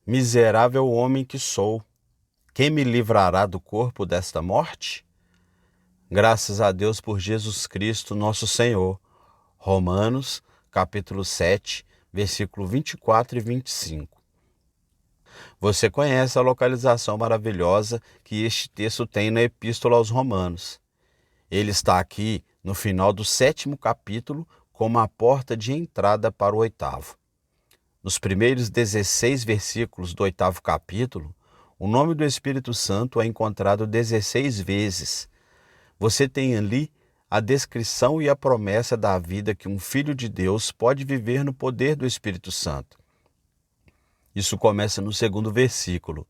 Miserável homem que sou, quem me livrará do corpo desta morte? Graças a Deus por Jesus Cristo, nosso Senhor. Romanos, capítulo 7, versículo 24 e 25. Você conhece a localização maravilhosa que este texto tem na Epístola aos Romanos. Ele está aqui no final do 7º capítulo como a porta de entrada para o 8º. Nos primeiros 16 versículos do 8º capítulo, o nome do Espírito Santo é encontrado 16 vezes. Você tem ali a descrição e a promessa da vida que um filho de Deus pode viver no poder do Espírito Santo. Isso começa no 2º versículo.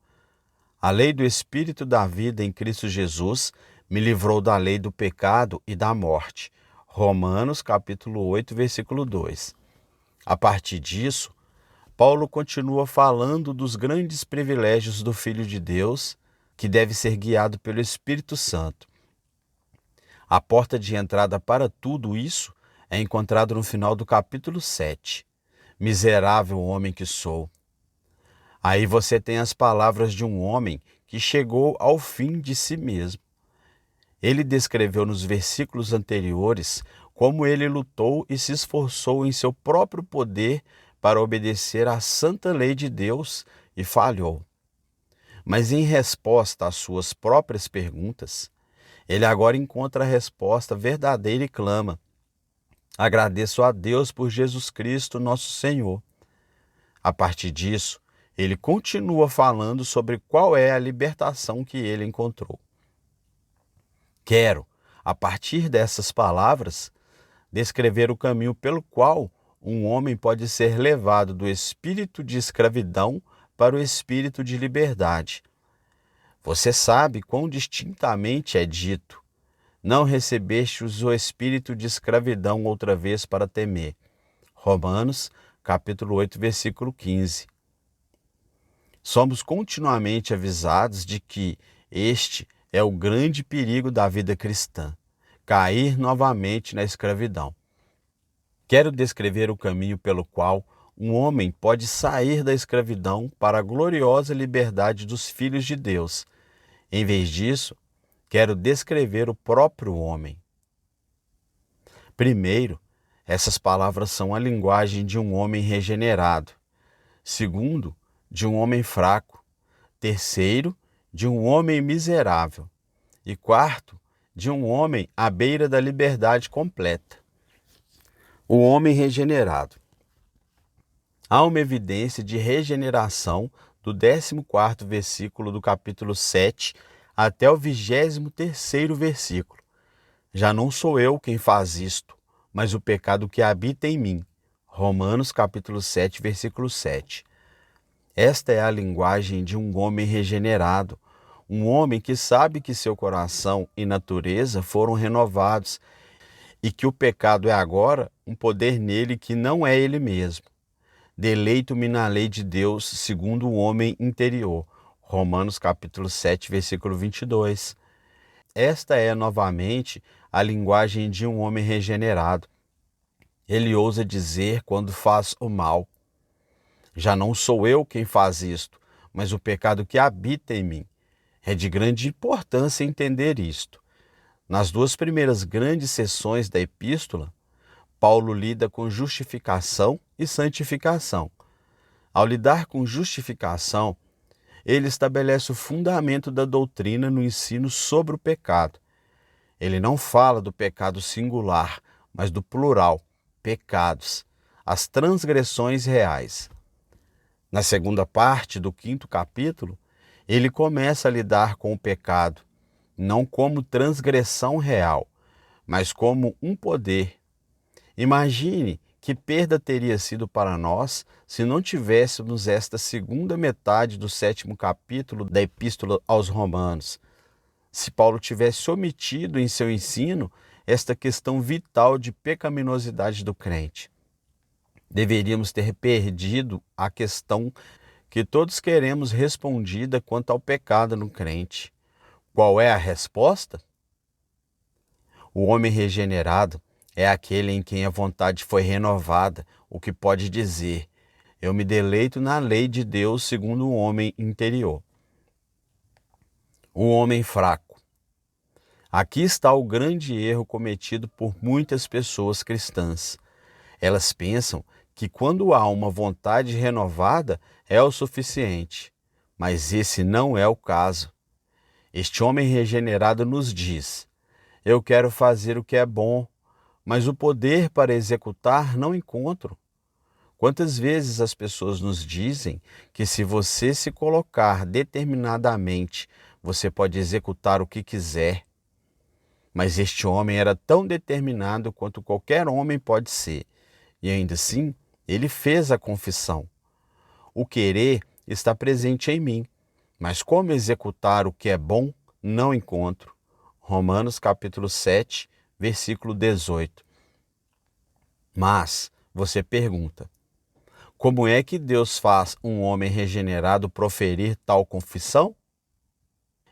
A lei do Espírito da vida em Cristo Jesus me livrou da lei do pecado e da morte. Romanos capítulo 8, versículo 2. A partir disso, Paulo continua falando dos grandes privilégios do Filho de Deus, que deve ser guiado pelo Espírito Santo. A porta de entrada para tudo isso é encontrada no final do capítulo 7. Miserável homem que sou. Aí você tem as palavras de um homem que chegou ao fim de si mesmo. Ele descreveu nos versículos anteriores como ele lutou e se esforçou em seu próprio poder para obedecer à santa lei de Deus e falhou. Mas em resposta às suas próprias perguntas, ele agora encontra a resposta verdadeira e clama: agradeço a Deus por Jesus Cristo, nosso Senhor. A partir disso, ele continua falando sobre qual é a libertação que ele encontrou. Quero, a partir dessas palavras, descrever o caminho pelo qual um homem pode ser levado do espírito de escravidão para o espírito de liberdade. Você sabe quão distintamente é dito: não recebestes o espírito de escravidão outra vez para temer. Romanos, capítulo 8, versículo 15. Somos continuamente avisados de que este é o grande perigo da vida cristã: cair novamente na escravidão. Quero descrever o caminho pelo qual um homem pode sair da escravidão para a gloriosa liberdade dos filhos de Deus. Em vez disso, quero descrever o próprio homem. Primeiro, essas palavras são a linguagem de um homem regenerado. Segundo, de um homem fraco. Terceiro, de um homem miserável. E quarto, de um homem à beira da liberdade completa. O homem regenerado. Há uma evidência de regeneração do 14º versículo do capítulo 7 até o 23º versículo. Já não sou eu quem faz isto, mas o pecado que habita em mim. Romanos capítulo 7, versículo 7. Esta é a linguagem de um homem regenerado, um homem que sabe que seu coração e natureza foram renovados e que o pecado é agora um poder nele que não é ele mesmo. Deleito-me na lei de Deus segundo o homem interior. Romanos capítulo 7, versículo 22. Esta é novamente a linguagem de um homem regenerado. Ele ousa dizer quando faz o mal: já não sou eu quem faz isto, mas o pecado que habita em mim. É de grande importância entender isto. Nas 2 primeiras grandes seções da epístola, Paulo lida com justificação e santificação. Ao lidar com justificação, ele estabelece o fundamento da doutrina no ensino sobre o pecado. Ele não fala do pecado singular, mas do plural, pecados, as transgressões reais. Na segunda parte do 5º capítulo, ele começa a lidar com o pecado, não como transgressão real, mas como um poder. Imagine que perda teria sido para nós se não tivéssemos esta segunda metade do 7º capítulo da Epístola aos Romanos. Se Paulo tivesse omitido em seu ensino esta questão vital de pecaminosidade do crente. Deveríamos ter perdido a questão que todos queremos respondida quanto ao pecado no crente. Qual é a resposta? O homem regenerado é aquele em quem a vontade foi renovada, o que pode dizer: Eu me deleito na lei de Deus segundo o homem interior. O homem fraco. Aqui está o grande erro cometido por muitas pessoas cristãs. Elas pensam que quando há uma vontade renovada é o suficiente, mas esse não é o caso. Este homem regenerado nos diz: eu quero fazer o que é bom, mas o poder para executar não encontro. Quantas vezes as pessoas nos dizem que se você se colocar determinadamente, você pode executar o que quiser. Mas este homem era tão determinado quanto qualquer homem pode ser. E ainda assim, ele fez a confissão. O querer está presente em mim, mas como executar o que é bom, não encontro. Romanos capítulo 7, versículo 18. Mas você pergunta: como é que Deus faz um homem regenerado proferir tal confissão?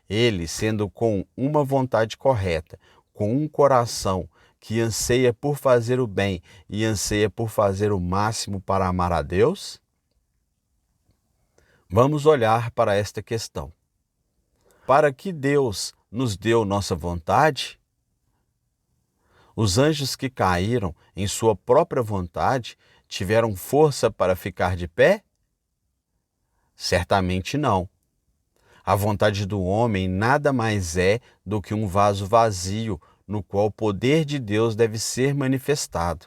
Ele, sendo com uma vontade correta, com um coração que anseia por fazer o bem e anseia por fazer o máximo para amar a Deus? Vamos olhar para esta questão. Para que Deus nos deu nossa vontade? Os anjos que caíram em sua própria vontade tiveram força para ficar de pé? Certamente não. A vontade do homem nada mais é do que um vaso vazio no qual o poder de Deus deve ser manifestado.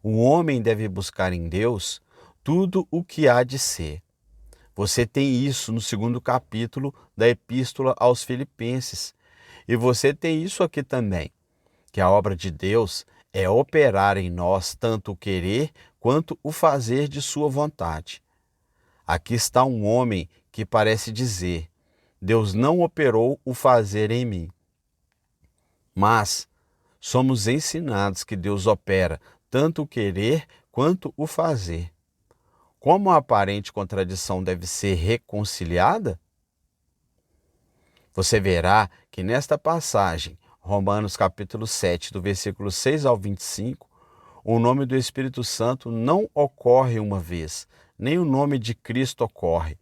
O homem deve buscar em Deus tudo o que há de ser. Você tem isso no 2º capítulo da Epístola aos Filipenses. E você tem isso aqui também, que a obra de Deus é operar em nós tanto o querer quanto o fazer de sua vontade. Aqui está um homem que parece dizer: Deus não operou o fazer em mim. Mas somos ensinados que Deus opera tanto o querer quanto o fazer. Como a aparente contradição deve ser reconciliada? Você verá que nesta passagem, Romanos capítulo 7, do versículo 6 ao 25, o nome do Espírito Santo não ocorre uma vez, nem o nome de Cristo ocorre.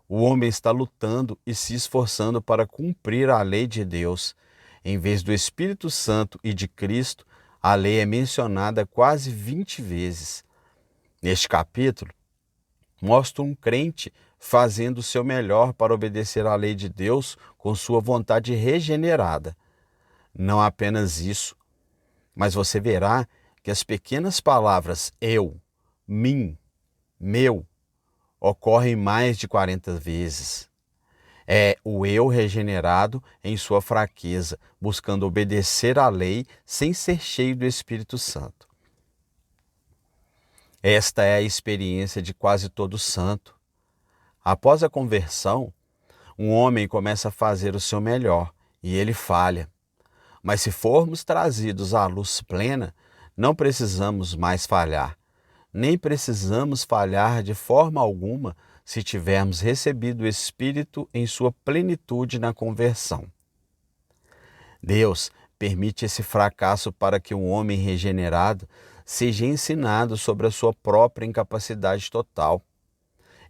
O homem está lutando e se esforçando para cumprir a lei de Deus. Em vez do Espírito Santo e de Cristo, a lei é mencionada quase 20 vezes. Neste capítulo, mostra um crente fazendo o seu melhor para obedecer à lei de Deus com sua vontade regenerada. Não apenas isso, mas você verá que as pequenas palavras eu, mim, meu, ocorrem mais de 40 vezes. É o eu regenerado em sua fraqueza, buscando obedecer à lei sem ser cheio do Espírito Santo. Esta é a experiência de quase todo santo. Após a conversão, um homem começa a fazer o seu melhor e ele falha. Mas se formos trazidos à luz plena, não precisamos mais falhar. Nem precisamos falhar de forma alguma se tivermos recebido o Espírito em sua plenitude na conversão. Deus permite esse fracasso para que o homem regenerado seja ensinado sobre a sua própria incapacidade total.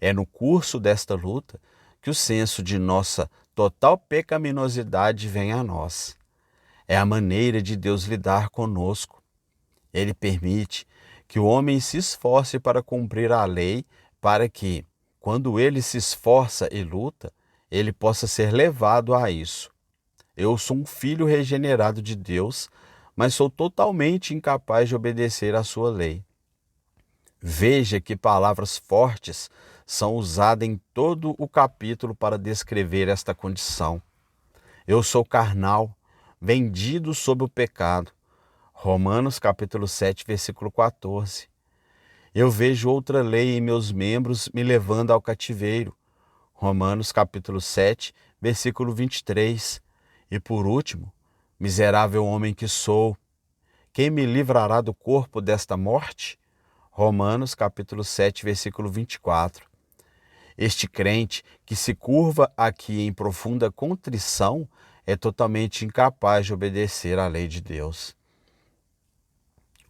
É no curso desta luta que o senso de nossa total pecaminosidade vem a nós. É a maneira de Deus lidar conosco. Ele permite que o homem se esforce para cumprir a lei, para que, quando ele se esforça e luta, ele possa ser levado a isso. Eu sou um filho regenerado de Deus, mas sou totalmente incapaz de obedecer à sua lei. Veja que palavras fortes são usadas em todo o capítulo para descrever esta condição. Eu sou carnal, vendido sob o pecado. Romanos capítulo 7, versículo 14. Eu vejo outra lei em meus membros me levando ao cativeiro. Romanos capítulo 7, versículo 23. E por último, miserável homem que sou, quem me livrará do corpo desta morte? Romanos capítulo 7, versículo 24. Este crente que se curva aqui em profunda contrição é totalmente incapaz de obedecer à lei de Deus.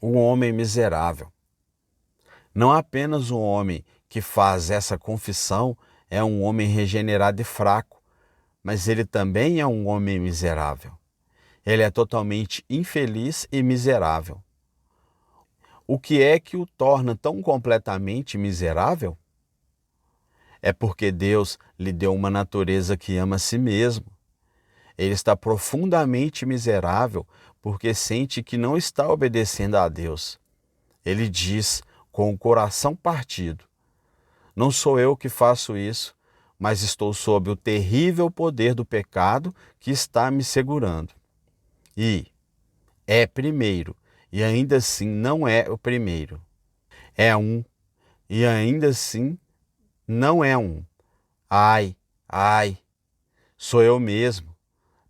O homem miserável. Não apenas um homem que faz essa confissão é um homem regenerado e fraco, mas ele também é um homem miserável. Ele é totalmente infeliz e miserável. O que é que o torna tão completamente miserável? É porque Deus lhe deu uma natureza que ama a si mesmo. Ele está profundamente miserável porque sente que não está obedecendo a Deus. Ele diz com o coração partido: não sou eu que faço isso, mas estou sob o terrível poder do pecado que está me segurando. E é primeiro, e ainda assim não é o primeiro. É um, e ainda assim não é um. Ai, ai, sou eu mesmo.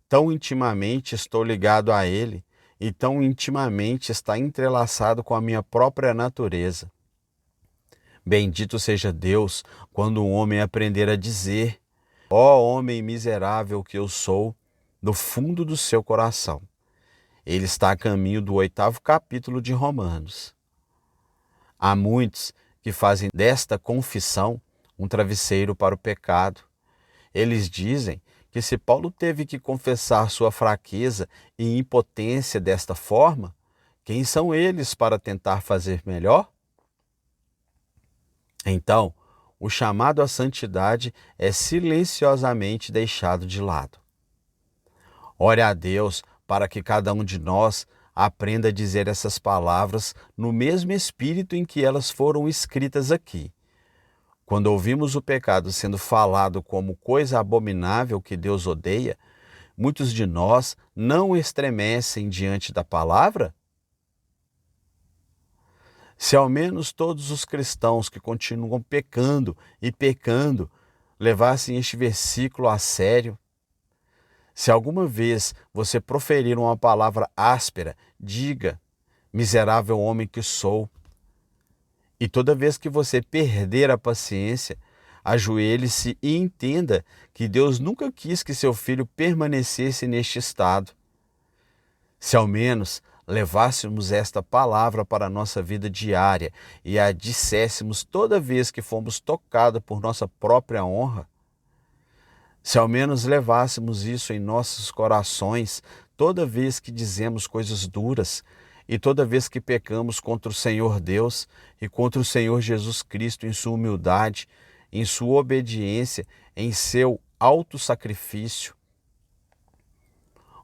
Tão intimamente estou ligado a ele e tão intimamente está entrelaçado com a minha própria natureza. Bendito seja Deus quando um homem aprender a dizer: ó homem miserável que eu sou, no fundo do seu coração. Ele está a caminho do 8º capítulo de Romanos. Há muitos que fazem desta confissão um travesseiro para o pecado. Eles dizem que se Paulo teve que confessar sua fraqueza e impotência desta forma, quem são eles para tentar fazer melhor? Então, o chamado à santidade é silenciosamente deixado de lado. Ore a Deus para que cada um de nós aprenda a dizer essas palavras no mesmo espírito em que elas foram escritas aqui. Quando ouvimos o pecado sendo falado como coisa abominável que Deus odeia, muitos de nós não estremecem diante da palavra? Se ao menos todos os cristãos que continuam pecando e pecando levassem este versículo a sério, se alguma vez você proferir uma palavra áspera, diga: miserável homem que sou. E toda vez que você perder a paciência, ajoelhe-se e entenda que Deus nunca quis que seu filho permanecesse neste estado. Se ao menos levássemos esta palavra para a nossa vida diária e a disséssemos toda vez que fomos tocados por nossa própria honra, se ao menos levássemos isso em nossos corações toda vez que dizemos coisas duras e toda vez que pecamos contra o Senhor Deus e contra o Senhor Jesus Cristo em sua humildade, em sua obediência, em seu autossacrifício.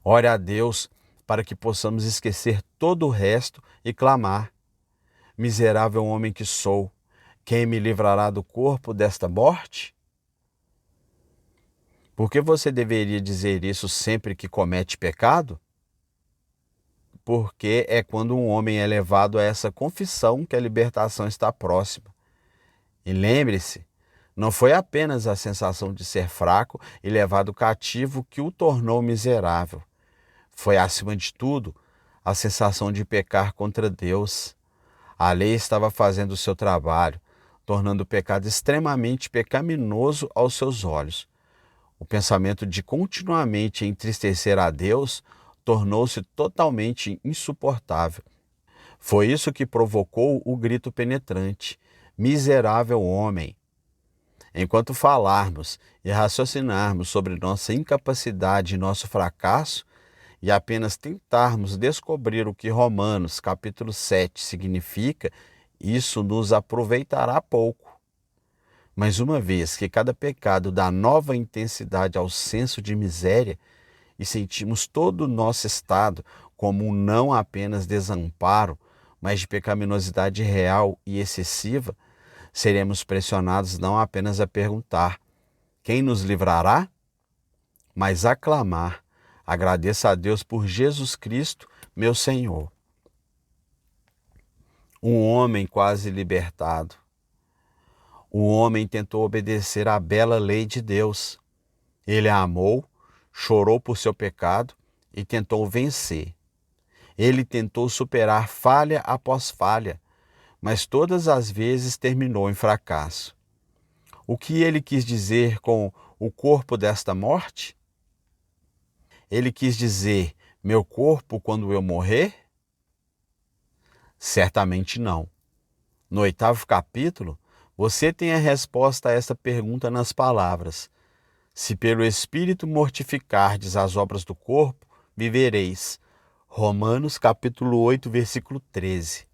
Ore a Deus para que possamos esquecer todo o resto e clamar: miserável homem que sou, quem me livrará do corpo desta morte? Por que você deveria dizer isso sempre que comete pecado? Porque é quando um homem é levado a essa confissão que a libertação está próxima. E lembre-se, não foi apenas a sensação de ser fraco e levado cativo que o tornou miserável. Foi, acima de tudo, a sensação de pecar contra Deus. A lei estava fazendo o seu trabalho, tornando o pecado extremamente pecaminoso aos seus olhos. O pensamento de continuamente entristecer a Deus tornou-se totalmente insuportável. Foi isso que provocou o grito penetrante: miserável homem! Enquanto falarmos e raciocinarmos sobre nossa incapacidade e nosso fracasso, e apenas tentarmos descobrir o que Romanos capítulo 7 significa, isso nos aproveitará pouco. Mas uma vez que cada pecado dá nova intensidade ao senso de miséria e sentimos todo o nosso estado como um não apenas desamparo, mas de pecaminosidade real e excessiva, seremos pressionados não apenas a perguntar: quem nos livrará? Mas a clamar: agradeça a Deus por Jesus Cristo, meu Senhor. Um homem quase libertado. O homem tentou obedecer à bela lei de Deus. Ele a amou, chorou por seu pecado e tentou vencer. Ele tentou superar falha após falha, mas todas as vezes terminou em fracasso. O que ele quis dizer com o corpo desta morte? Ele quis dizer: meu corpo quando eu morrer? Certamente não. No 8º capítulo, Você tem a resposta a esta pergunta nas palavras: se pelo Espírito mortificardes as obras do corpo, vivereis. Romanos capítulo 8, versículo 13.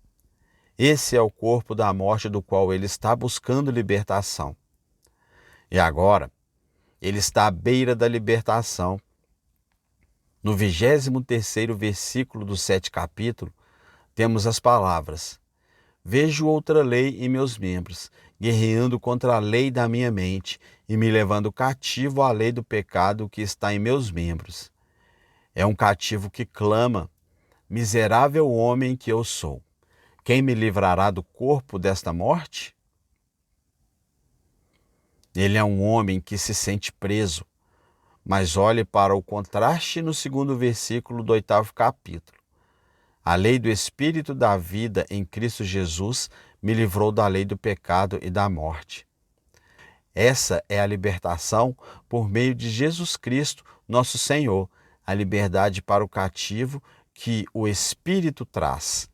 Esse é o corpo da morte do qual ele está buscando libertação. E agora, ele está à beira da libertação. No 23º versículo do 7º capítulo, temos as palavras: vejo outra lei em meus membros, guerreando contra a lei da minha mente e me levando cativo à lei do pecado que está em meus membros. É um cativo que clama: miserável homem que eu sou, quem me livrará do corpo desta morte? Ele é um homem que se sente preso, mas olhe para o contraste no 2º versículo do 8º capítulo. A lei do Espírito da vida em Cristo Jesus me livrou da lei do pecado e da morte. Essa é a libertação por meio de Jesus Cristo, nosso Senhor, a liberdade para o cativo que o Espírito traz.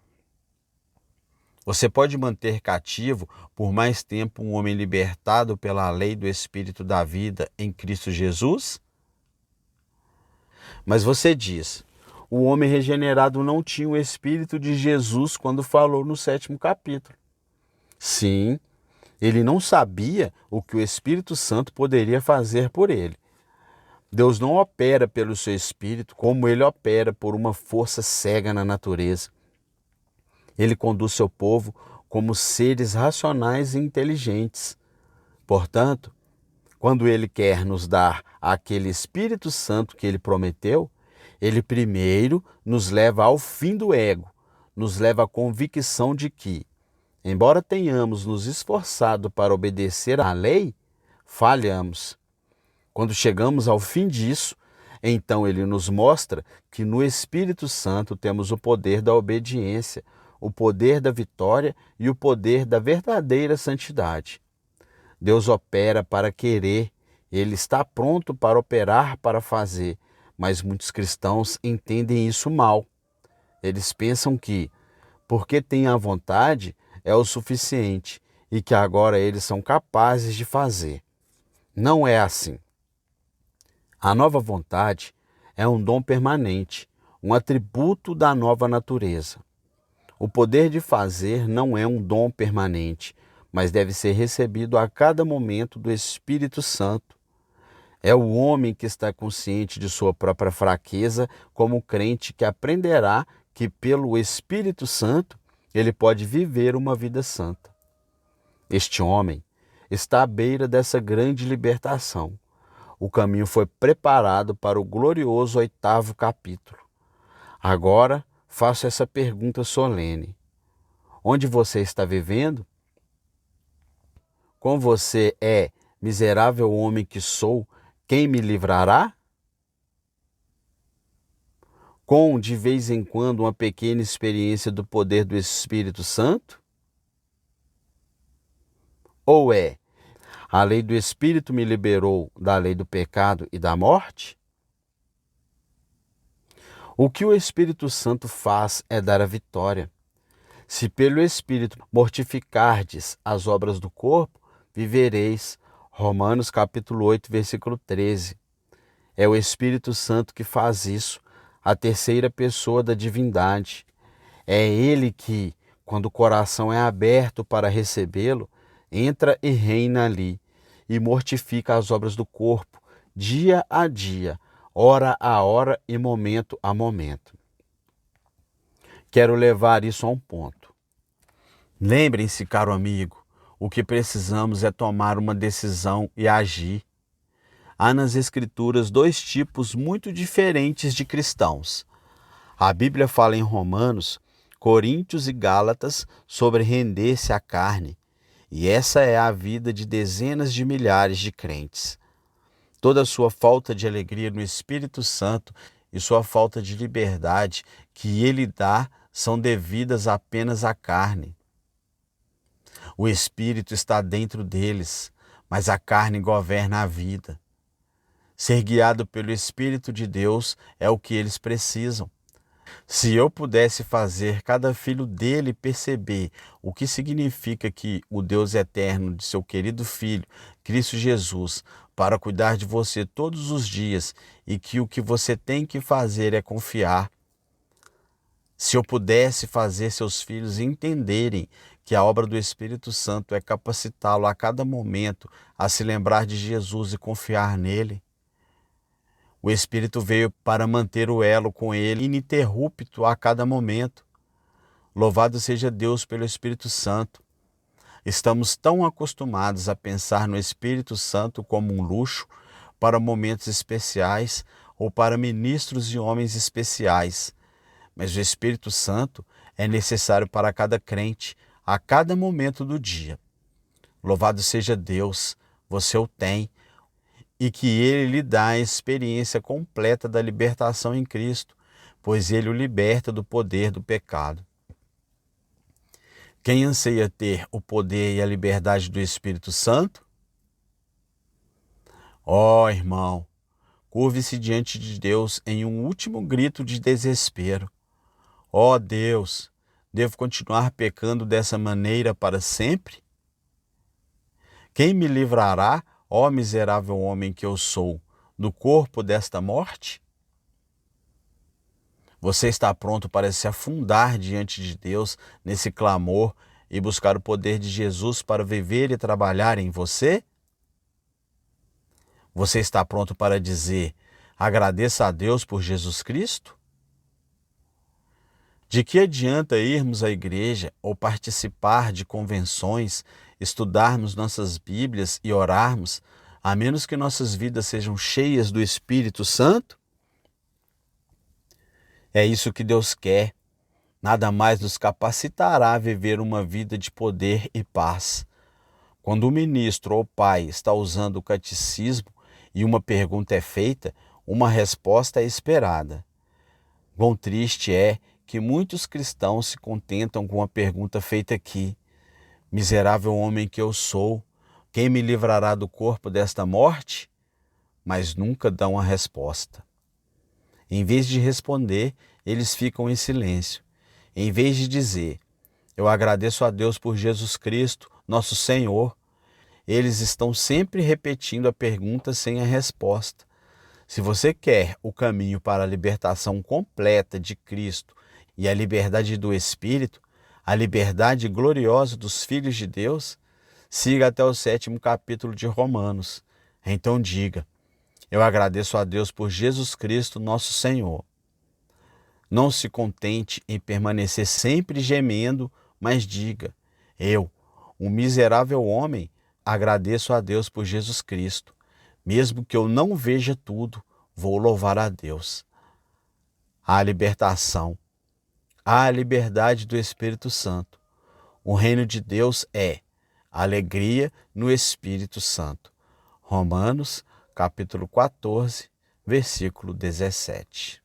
Você pode manter cativo por mais tempo um homem libertado pela lei do Espírito da vida em Cristo Jesus? Mas você diz: o homem regenerado não tinha o Espírito de Jesus quando falou no 7º capítulo. Sim, ele não sabia o que o Espírito Santo poderia fazer por ele. Deus não opera pelo seu Espírito como ele opera por uma força cega na natureza. Ele conduz seu povo como seres racionais e inteligentes. Portanto, quando ele quer nos dar aquele Espírito Santo que ele prometeu, ele primeiro nos leva ao fim do ego, nos leva à convicção de que, embora tenhamos nos esforçado para obedecer à lei, falhamos. Quando chegamos ao fim disso, então ele nos mostra que no Espírito Santo temos o poder da obediência, o poder da vitória e o poder da verdadeira santidade. Deus opera para querer, ele está pronto para operar para fazer, mas muitos cristãos entendem isso mal. Eles pensam que, porque têm a vontade, é o suficiente e que agora eles são capazes de fazer. Não é assim. A nova vontade é um dom permanente, um atributo da nova natureza. O poder de fazer não é um dom permanente, mas deve ser recebido a cada momento do Espírito Santo. É o homem que está consciente de sua própria fraqueza como crente que aprenderá que pelo Espírito Santo ele pode viver uma vida santa. Este homem está à beira dessa grande libertação. O caminho foi preparado para o glorioso 8º capítulo. Agora, faço essa pergunta solene: onde você está vivendo? Com você é miserável homem que sou, quem me livrará? Com, de vez em quando, uma pequena experiência do poder do Espírito Santo? Ou é, a lei do Espírito me liberou da lei do pecado e da morte? O que o Espírito Santo faz é dar a vitória. Se pelo Espírito mortificardes as obras do corpo, vivereis. Romanos capítulo 8, versículo 13. É o Espírito Santo que faz isso, a terceira pessoa da divindade. É ele que, quando o coração é aberto para recebê-lo, entra e reina ali e mortifica as obras do corpo, dia a dia, hora a hora e momento a momento. Quero levar isso a um ponto. Lembrem-se, caro amigo, o que precisamos é tomar uma decisão e agir. Há nas Escrituras dois tipos muito diferentes de cristãos. A Bíblia fala em Romanos, Coríntios e Gálatas sobre render-se à carne. E essa é a vida de dezenas de milhares de crentes. Toda a sua falta de alegria no Espírito Santo e sua falta de liberdade que ele dá são devidas apenas à carne. O Espírito está dentro deles, mas a carne governa a vida. Ser guiado pelo Espírito de Deus é o que eles precisam. Se eu pudesse fazer cada filho dele perceber o que significa que o Deus eterno de seu querido Filho, Cristo Jesus, para cuidar de você todos os dias e que o que você tem que fazer é confiar. Se eu pudesse fazer seus filhos entenderem que a obra do Espírito Santo é capacitá-lo a cada momento a se lembrar de Jesus e confiar nele. O Espírito veio para manter o elo com ele ininterrupto a cada momento. Louvado seja Deus pelo Espírito Santo. Estamos tão acostumados a pensar no Espírito Santo como um luxo para momentos especiais ou para ministros e homens especiais. Mas o Espírito Santo é necessário para cada crente, a cada momento do dia. Louvado seja Deus, você o tem, e que Ele lhe dá a experiência completa da libertação em Cristo, pois Ele o liberta do poder do pecado. Quem anseia ter o poder e a liberdade do Espírito Santo? Ó, irmão, curve-se diante de Deus em um último grito de desespero. Ó Deus, devo continuar pecando dessa maneira para sempre? Quem me livrará, ó miserável homem que eu sou, do corpo desta morte? Você está pronto para se afundar diante de Deus nesse clamor e buscar o poder de Jesus para viver e trabalhar em você? Você está pronto para dizer: agradeça a Deus por Jesus Cristo? De que adianta irmos à igreja ou participar de convenções, estudarmos nossas Bíblias e orarmos, a menos que nossas vidas sejam cheias do Espírito Santo? É isso que Deus quer. Nada mais nos capacitará a viver uma vida de poder e paz. Quando o ministro ou pai está usando o catecismo e uma pergunta é feita, uma resposta é esperada. Quão triste é que muitos cristãos se contentam com a pergunta feita aqui: miserável homem que eu sou, quem me livrará do corpo desta morte? Mas nunca dão a resposta. Em vez de responder, eles ficam em silêncio. Em vez de dizer: eu agradeço a Deus por Jesus Cristo, nosso Senhor, eles estão sempre repetindo a pergunta sem a resposta. Se você quer o caminho para a libertação completa de Cristo e a liberdade do Espírito, a liberdade gloriosa dos filhos de Deus, siga até o 7º capítulo de Romanos. Então diga: eu agradeço a Deus por Jesus Cristo, nosso Senhor. Não se contente em permanecer sempre gemendo, mas diga: eu, um miserável homem, agradeço a Deus por Jesus Cristo. Mesmo que eu não veja tudo, vou louvar a Deus. A libertação, a liberdade do Espírito Santo. O reino de Deus é alegria no Espírito Santo. Romanos, capítulo 14, versículo 17.